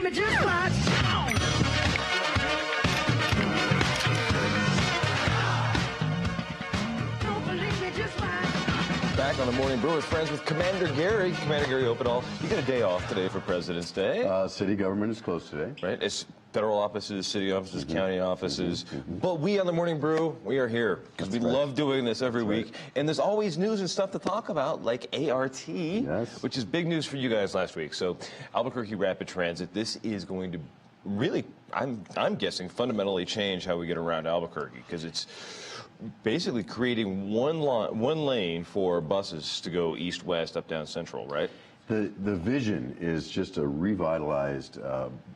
me just like. Don't believe me just like. Back on the Morning Brew with friends with Commander Gary. Commander Gary Opedal. You get a day off today for President's Day. City government is closed today. Right? It's federal offices, city offices, county offices. But we on the Morning Brew, we are here because we love doing this every week. And there's always news and stuff to talk about, like ART, which is big news for you guys last week. So Albuquerque Rapid Transit, this is going to really, I'm guessing, fundamentally change how we get around Albuquerque, because it's basically creating one lane for buses to go east, west, up, down, central, right? The vision is just a revitalized,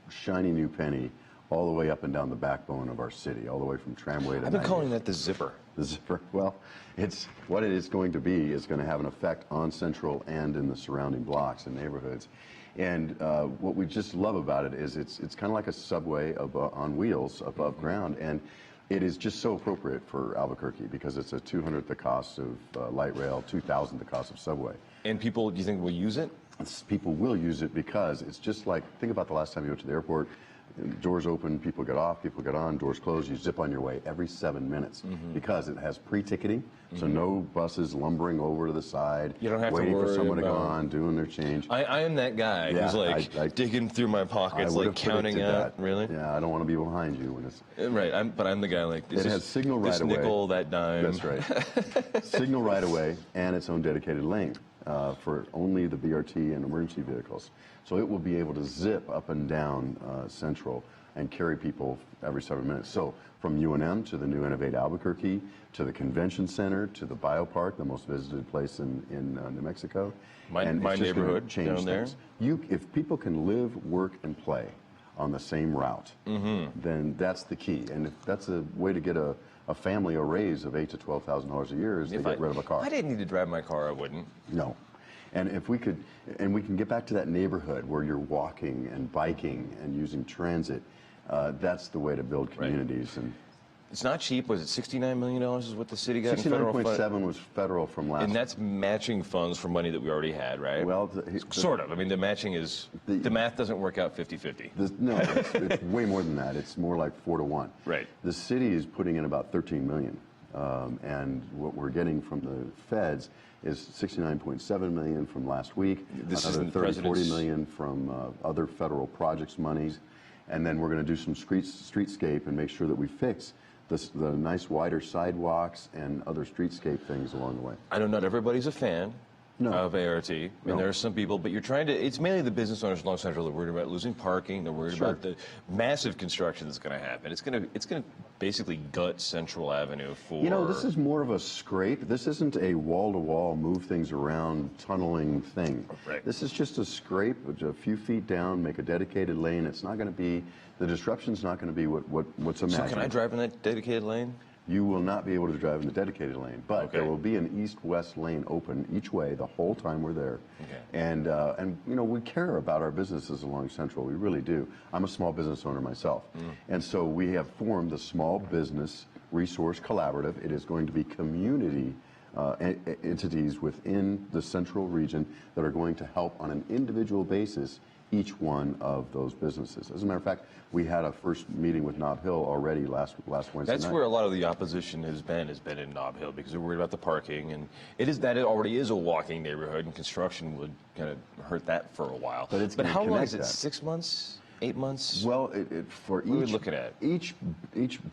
shiny new penny all the way up and down the backbone of our city, all the way from tramway to I've been calling that the zipper. The zipper. Well, it's what it is going to be is going to have an effect on Central and in the surrounding blocks and neighborhoods. And what we just love about it is it's kind of like a subway on wheels above ground, and it is just so appropriate for Albuquerque because it's a 200th the cost of light rail, 2,000th the cost of subway. And people, do you think, will use it? People will use it because it's just like, think about the last time you went to the airport. Doors open, people get off, people get on, doors close, you zip on your way every 7 minutes because it has pre-ticketing, so no buses lumbering over to the side, you don't have waiting to worry for someone to go about on, doing their change. I am that guy who's like digging through my pockets, like counting out. Really? Yeah, I don't want to be behind you when it's... Right, but I'm the guy like, it has signal right away. This nickel, that dime. That's right. Signal right away and its own dedicated lane. For only the BRT and emergency vehicles. So it will be able to zip up and down Central and carry people every 7 minutes. So from UNM to the new Innovate Albuquerque, to the Convention Center, to the Biopark, the most visited place in New Mexico. My neighborhood down there. If people can live, work, and play on the same route, then that's the key. And if that's a way to get a family a raise of $8,000 to $12,000 a year is to get rid of a car. If I didn't need to drive my car, I wouldn't. No. And if we could, and we can get back to that neighborhood where you're walking and biking and using transit, that's the way to build communities. Right. And it's not cheap. Was it $69 million is what the city got in federal funds? 69.7 was federal from last. And that's matching funds for money that we already had, right? Well, sort of. I mean, the matching is, the math doesn't work out 50-50. No, it's way more than that. It's more like 4 to 1. Right. The city is putting in about $13 million. And what we're getting from the feds is $69.7 million from last week, another $40 million from other federal projects monies, and then we're going to do some streetscape and make sure that we fix the nice wider sidewalks and other streetscape things along the way. I know not everybody's a fan of ART. I mean, there are some people, but you're trying to, it's mainly the business owners along Central that are worried about losing parking, they're worried about the massive construction that's going to happen. It's going to basically gut Central Avenue for... You know, this is more of a scrape. This isn't a wall-to-wall, move things around, tunneling thing. Right. This is just a scrape, a few feet down, make a dedicated lane. It's not going to be, the disruption's not going to be what's imagined. So can I drive in that dedicated lane? You will not be able to drive in the dedicated lane, but there will be an east-west lane open each way the whole time we're there. And you know, we care about our businesses along Central. We really do. I'm a small business owner myself, and so we have formed the Small Business Resource Collaborative. It is going to be community entities within the Central region that are going to help on an individual basis each one of those businesses. As a matter of fact, we had a first meeting with Nob Hill already last Wednesday That's night. where a lot of the opposition has been in Nob Hill, because they're worried about the parking, and it already is a walking neighborhood, and construction would kind of hurt that for a while. But how long is it? 6 months? 8 months? Well, for what are we looking at? Each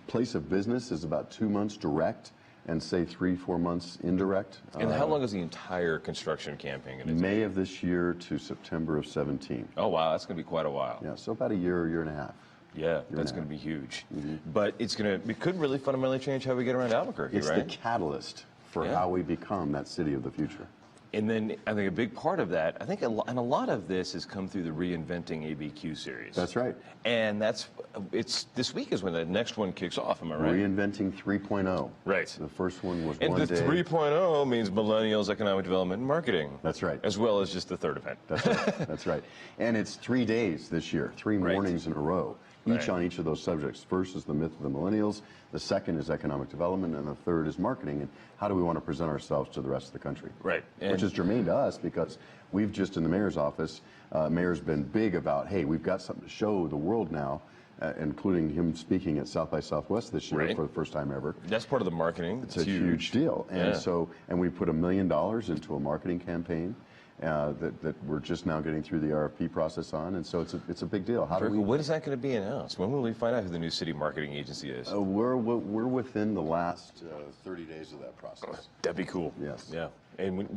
place of business is about 2 months direct, and say 3-4 months indirect. And how long is the entire construction campaign going to take? May of this year to September of 17. Oh wow, that's going to be quite a while. Yeah, so about a year and a half. Yeah, that's going to be huge. But it could really fundamentally change how we get around Albuquerque, right? It's the catalyst for how we become that city of the future. And then I think a big part of that, and a lot of this has come through the Reinventing ABQ series. That's right. And this week is when the next one kicks off, am I right? Reinventing 3.0. Right. The first one was and one day. And the 3.0 means Millennials, Economic Development, and Marketing. That's right. As well as just the third event. That's right. That's right. And it's 3 days this year, 3 mornings in a row. each on each of those subjects. First is the myth of the millennials, the second is economic development, and the third is marketing, and how do we want to present ourselves to the rest of the country. Right. Which is germane to us because we've just in the mayor's office, mayor's been big about, hey, we've got something to show the world now, including him speaking at South by Southwest this year for the first time ever. That's part of the marketing. It's a huge deal. And and we put $1 million into a marketing campaign that we're just now getting through the RFP process on, and so it's a big deal. When is that going to be announced? When will we find out who the new city marketing agency is? We're within the last 30 days of that process. That'd be cool. Yes. Yeah. And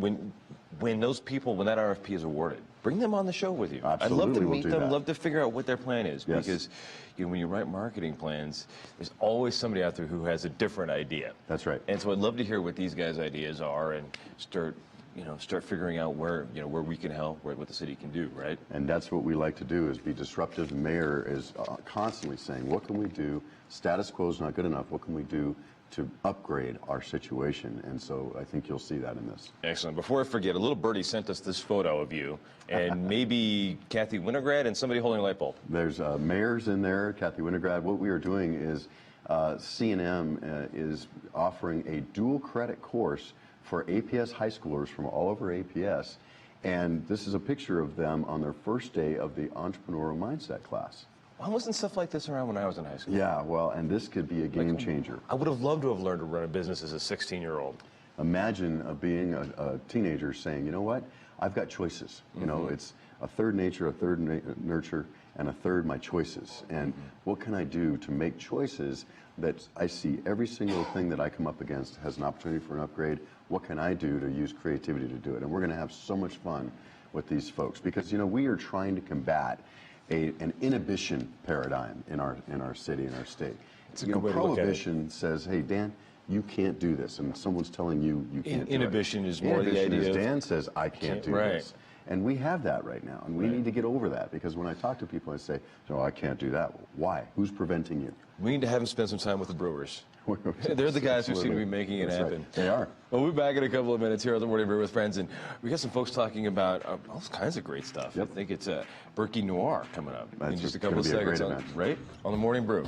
when those people, when that RFP is awarded, bring them on the show with you. Absolutely, I'd love to we'll meet do them. that. Love to figure out what their plan is, because when you write marketing plans, there's always somebody out there who has a different idea. That's right. And so I'd love to hear what these guys' ideas are and start figuring out where we can help, what the city can do, right? And that's what we like to do, is be disruptive. The mayor is constantly saying, what can we do? Status quo is not good enough. What can we do to upgrade our situation? And so I think you'll see that in this. Excellent. Before I forget, a little birdie sent us this photo of you, and maybe Kathy Winograd and somebody holding a light bulb. There's mayors in there, Kathy Winograd. What we are doing is C&M is offering a dual credit course for APS high schoolers from all over APS, and this is a picture of them on their first day of the entrepreneurial mindset class. Why wasn't stuff like this around when I was in high school? Yeah, well, and this could be a game changer. I would have loved to have learned to run a business as a 16-year-old. Imagine being a teenager saying, you know what, I've got choices. You know, it's a third nature, a third nurture, and a third my choices. And what can I do to make choices that I see every single thing that I come up against has an opportunity for an upgrade? What can I do to use creativity to do it? And we're going to have so much fun with these folks because, we are trying to combat an inhibition paradigm in our city, in our state. It's a good way to look at it. Prohibition says, hey, Dan, you can't do this, and someone's telling you can't do it. Inhibition is more the idea of... Dan says, I can't do this. And we have that right now, and we need to get over that, because when I talk to people, I say, no, I can't do that. Why? Who's preventing you? We need to have them spend some time with the Brewers. They're the guys who seem to be making it happen. Right. They are. Well, we'll be back in a couple of minutes here on the Morning Brew with Friends, and we got some folks talking about all kinds of great stuff. I think it's Berkey Noir coming up in just a couple of seconds, right? On the Morning Brew.